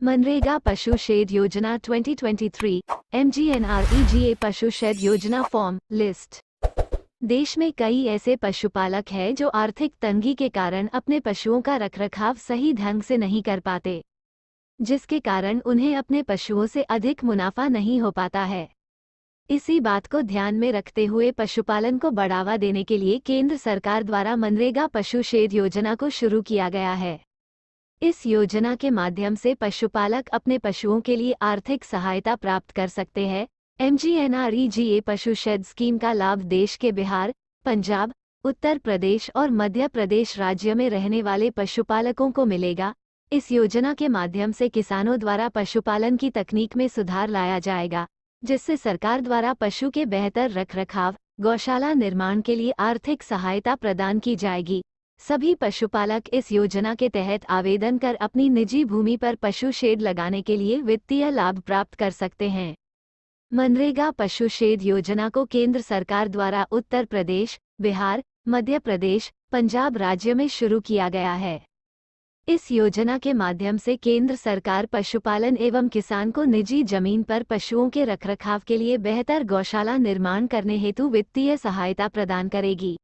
मनरेगा पशु शेड योजना 2023 MGNREGA पशु शेड योजना फॉर्म लिस्ट। देश में कई ऐसे पशुपालक हैं जो आर्थिक तंगी के कारण अपने पशुओं का रखरखाव सही ढंग से नहीं कर पाते, जिसके कारण उन्हें अपने पशुओं से अधिक मुनाफा नहीं हो पाता है। इसी बात को ध्यान में रखते हुए पशुपालन को बढ़ावा देने के लिए केंद्र सरकार द्वारा मनरेगा पशु शेड योजना को शुरू किया गया है। इस योजना के माध्यम से पशुपालक अपने पशुओं के लिए आर्थिक सहायता प्राप्त कर सकते हैं। MGNREGA पशु शेड स्कीम का लाभ देश के बिहार, पंजाब, उत्तर प्रदेश और मध्य प्रदेश राज्य में रहने वाले पशुपालकों को मिलेगा। इस योजना के माध्यम से किसानों द्वारा पशुपालन की तकनीक में सुधार लाया जाएगा, जिससे सरकार द्वारा पशु के बेहतर रखरखाव, गौशाला निर्माण के लिए आर्थिक सहायता प्रदान की जाएगी। सभी पशुपालक इस योजना के तहत आवेदन कर अपनी निजी भूमि पर पशु शेड लगाने के लिए वित्तीय लाभ प्राप्त कर सकते हैं। मनरेगा पशु शेड योजना को केंद्र सरकार द्वारा उत्तर प्रदेश, बिहार, मध्य प्रदेश, पंजाब राज्य में शुरू किया गया है। इस योजना के माध्यम से केंद्र सरकार पशुपालन एवं किसान को निजी जमीन पर पशुओं के रखरखाव के लिए बेहतर गौशाला निर्माण करने हेतु वित्तीय सहायता प्रदान करेगी।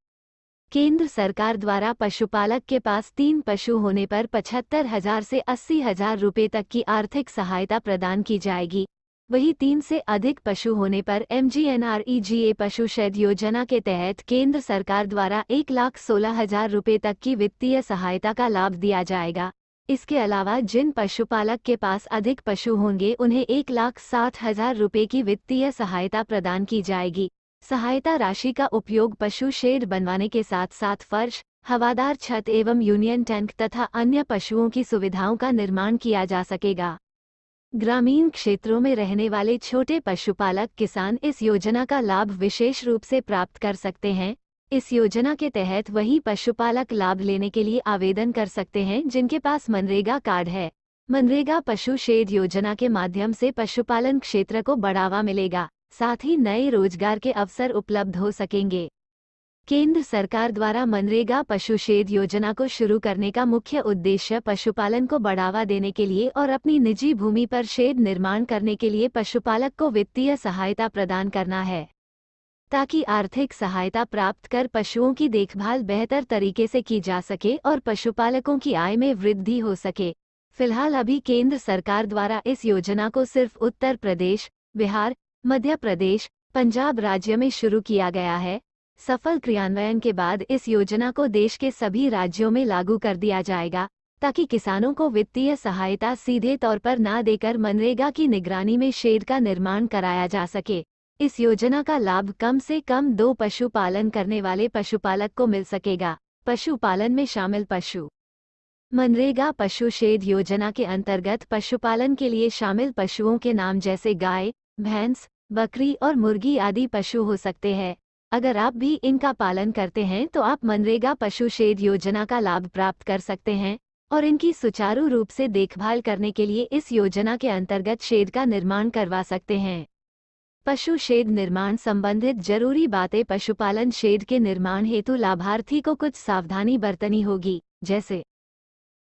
केंद्र सरकार द्वारा पशुपालक के पास 3 पशु होने पर 75,000 से 80,000 रुपये तक की आर्थिक सहायता प्रदान की जाएगी। वहीं 3 से अधिक पशु होने पर MGNREGA पशु शेड योजना के तहत केंद्र सरकार द्वारा 1,16,000 रुपये तक की वित्तीय सहायता का लाभ दिया जाएगा। इसके अलावा जिन पशुपालक के पास अधिक पशु होंगे उन्हें 1,60,000 रुपये की वित्तीय सहायता प्रदान की जाएगी। सहायता राशि का उपयोग पशु शेड बनवाने के साथ साथ फर्श, हवादार छत एवं यूनियन टैंक तथा अन्य पशुओं की सुविधाओं का निर्माण किया जा सकेगा। ग्रामीण क्षेत्रों में रहने वाले छोटे पशुपालक किसान इस योजना का लाभ विशेष रूप से प्राप्त कर सकते हैं। इस योजना के तहत वही पशुपालक लाभ लेने के लिए आवेदन कर सकते हैं जिनके पास मनरेगा कार्ड है। मनरेगा पशु शेड योजना के माध्यम से पशुपालन क्षेत्र को बढ़ावा मिलेगा, साथ ही नए रोजगार के अवसर उपलब्ध हो सकेंगे। केंद्र सरकार द्वारा मनरेगा पशु शेड योजना को शुरू करने का मुख्य उद्देश्य पशुपालन को बढ़ावा देने के लिए और अपनी निजी भूमि पर शेड निर्माण करने के लिए पशुपालक को वित्तीय सहायता प्रदान करना है, ताकि आर्थिक सहायता प्राप्त कर पशुओं की देखभाल बेहतर तरीके से की जा सके और पशुपालकों की आय में वृद्धि हो सके। फिलहाल अभी केंद्र सरकार द्वारा इस योजना को सिर्फ उत्तर प्रदेश, बिहार, मध्य प्रदेश, पंजाब राज्य में शुरू किया गया है। सफल क्रियान्वयन के बाद इस योजना को देश के सभी राज्यों में लागू कर दिया जाएगा, ताकि किसानों को वित्तीय सहायता सीधे तौर पर न देकर मनरेगा की निगरानी में शेड का निर्माण कराया जा सके। इस योजना का लाभ कम से कम 2 पशु पालन करने वाले पशुपालक को मिल सकेगा। पशुपालन में शामिल पशु। मनरेगा पशु शेड योजना के अंतर्गत पशुपालन के लिए शामिल पशुओं के नाम जैसे गाय, भैंस, बकरी और मुर्गी आदि पशु हो सकते हैं। अगर आप भी इनका पालन करते हैं तो आप मनरेगा पशु शेड योजना का लाभ प्राप्त कर सकते हैं और इनकी सुचारू रूप से देखभाल करने के लिए इस योजना के अंतर्गत शेड का निर्माण करवा सकते हैं। पशु शेड निर्माण संबंधित जरूरी बातें। पशुपालन शेड के निर्माण हेतु लाभार्थी को कुछ सावधानी बरतनी होगी, जैसे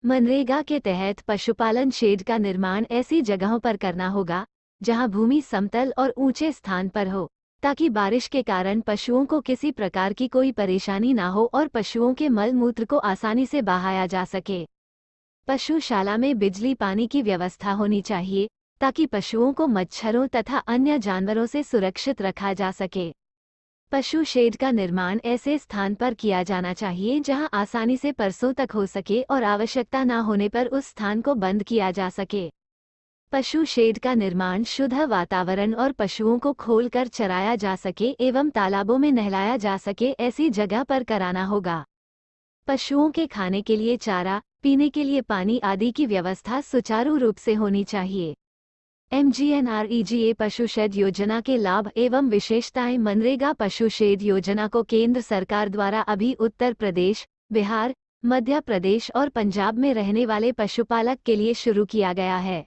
मनरेगा के तहत पशुपालन शेड का निर्माण ऐसी जगहों पर करना होगा जहां भूमि समतल और ऊंचे स्थान पर हो, ताकि बारिश के कारण पशुओं को किसी प्रकार की कोई परेशानी ना हो और पशुओं के मल मूत्र को आसानी से बहाया जा सके। पशुशाला में बिजली पानी की व्यवस्था होनी चाहिए, ताकि पशुओं को मच्छरों तथा अन्य जानवरों से सुरक्षित रखा जा सके। पशु शेड का निर्माण ऐसे स्थान पर किया जाना चाहिए जहां आसानी से परसों तक हो सके और आवश्यकता न होने पर उस स्थान को बंद किया जा सके। पशु शेड का निर्माण शुद्ध वातावरण और पशुओं को खोलकर चराया जा सके एवं तालाबों में नहलाया जा सके ऐसी जगह पर कराना होगा। पशुओं के खाने के लिए चारा, पीने के लिए पानी आदि की व्यवस्था सुचारू रूप से होनी चाहिए। MGNREGA पशु शेड योजना के लाभ एवं विशेषताएं। मनरेगा पशु शेड योजना को केंद्र सरकार द्वारा अभी उत्तर प्रदेश, बिहार, मध्य प्रदेश और पंजाब में रहने वाले पशुपालक के लिए शुरू किया गया है।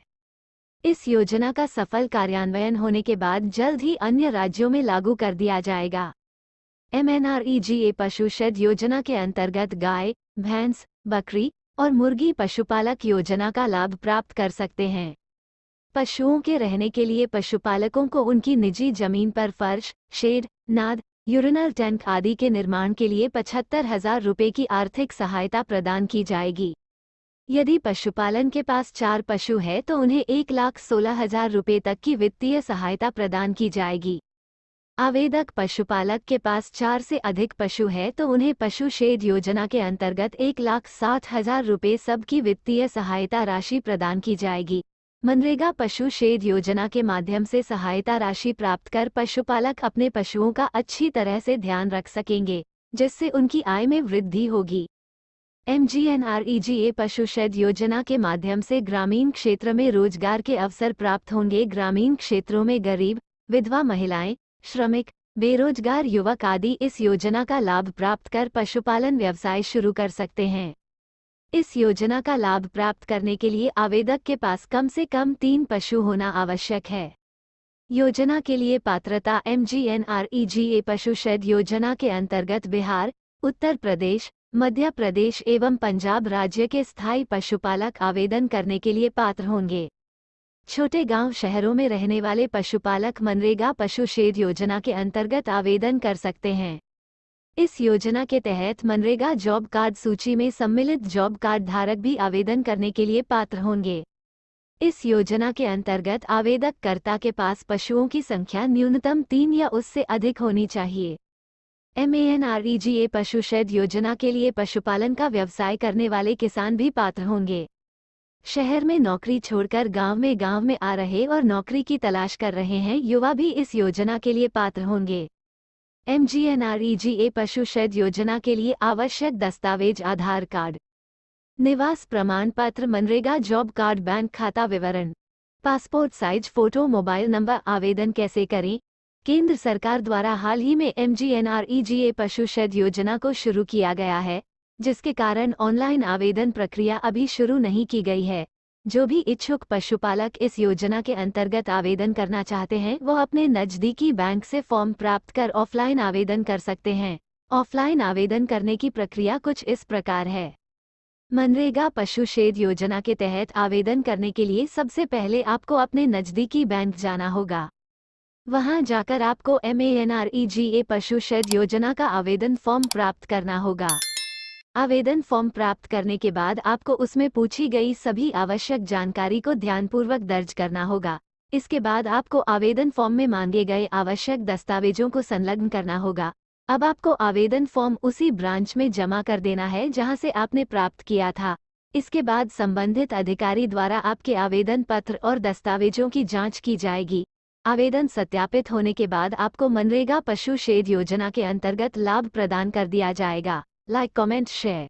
इस योजना का सफल कार्यान्वयन होने के बाद जल्द ही अन्य राज्यों में लागू कर दिया जाएगा। MNREGA पशु शेड योजना के अंतर्गत गाय, भैंस, बकरी, और मुर्गी पशुपालक योजना का लाभ प्राप्त कर सकते हैं। पशुओं के रहने के लिए पशुपालकों को उनकी निजी जमीन पर फर्श, शेड, नाद, यूरिनल टैंक आदि के निर्माण के लिए 75,000 रुपये की आर्थिक सहायता प्रदान की जाएगी। यदि पशुपालन के पास 4 पशु है तो उन्हें 1,16,000 रुपये तक की वित्तीय सहायता प्रदान की जाएगी। आवेदक पशुपालक के पास 4 से अधिक पशु है तो उन्हें पशु शेड योजना के अंतर्गत 1,60,000 रुपये सब की वित्तीय सहायता राशि प्रदान की जाएगी। मनरेगा पशु शेड योजना के माध्यम से सहायता राशि प्राप्त कर पशुपालक अपने पशुओं का अच्छी तरह से ध्यान रख सकेंगे, जिससे उनकी आय में वृद्धि होगी। MGNREGA पशु शेड योजना के माध्यम से ग्रामीण क्षेत्र में रोजगार के अवसर प्राप्त होंगे। ग्रामीण क्षेत्रों में गरीब, विधवा महिलाएं, श्रमिक, बेरोजगार युवक आदि इस योजना का लाभ प्राप्त कर पशुपालन व्यवसाय शुरू कर सकते हैं। इस योजना का लाभ प्राप्त करने के लिए आवेदक के पास कम से कम 3 पशु होना आवश्यक है। योजना के लिए पात्रता MGNREGA पशु शेड योजना के अंतर्गत बिहार, उत्तर प्रदेश, मध्य प्रदेश एवं पंजाब राज्य के स्थायी पशुपालक आवेदन करने के लिए पात्र होंगे। छोटे गांव शहरों में रहने वाले पशुपालक मनरेगा पशु शेड योजना के अंतर्गत आवेदन कर सकते हैं। इस योजना के तहत मनरेगा जॉब कार्ड सूची में सम्मिलित जॉब कार्ड धारक भी आवेदन करने के लिए पात्र होंगे। इस योजना के अंतर्गत आवेदक कर्ता के पास पशुओं की संख्या न्यूनतम 3 या उससे अधिक होनी चाहिए। MANREGA पशु शेड योजना के लिए पशुपालन का व्यवसाय करने वाले किसान भी पात्र होंगे। शहर में नौकरी छोड़कर गांव में आ रहे और नौकरी की तलाश कर रहे हैं युवा भी इस योजना के लिए पात्र होंगे। MGNREGA पशु शेड योजना के लिए आवश्यक दस्तावेज आधार कार्ड, निवास प्रमाण पत्र, मनरेगा जॉब कार्ड, बैंक खाता विवरण, passport size photo, mobile number. आवेदन कैसे करें? केंद्र सरकार द्वारा हाल ही में MGNREGA पशु शेड योजना को शुरू किया गया है, जिसके कारण ऑनलाइन आवेदन प्रक्रिया अभी शुरू नहीं की गई है। जो भी इच्छुक पशुपालक इस योजना के अंतर्गत आवेदन करना चाहते हैं वो अपने नज़दीकी बैंक से फॉर्म प्राप्त कर ऑफलाइन आवेदन कर सकते हैं। ऑफलाइन आवेदन करने की प्रक्रिया कुछ इस प्रकार है। मनरेगा पशु शेड योजना के तहत आवेदन करने के लिए सबसे पहले आपको अपने नज़दीकी बैंक जाना होगा। वहां जाकर आपको MANREGA पशु शेड योजना का आवेदन फॉर्म प्राप्त करना होगा। आवेदन फॉर्म प्राप्त करने के बाद आपको उसमें पूछी गई सभी आवश्यक जानकारी को ध्यानपूर्वक दर्ज करना होगा। इसके बाद आपको आवेदन फॉर्म में मांगे गए आवश्यक दस्तावेजों को संलग्न करना होगा। अब आपको आवेदन फॉर्म उसी ब्रांच में जमा कर देना है जहां से आपने प्राप्त किया था। इसके बाद संबंधित अधिकारी द्वारा आपके आवेदन पत्र और दस्तावेजों की जांच की जाएगी। आवेदन सत्यापित होने के बाद आपको मनरेगा पशु शेड योजना के अंतर्गत लाभ प्रदान कर दिया जाएगा। Like, comment, share.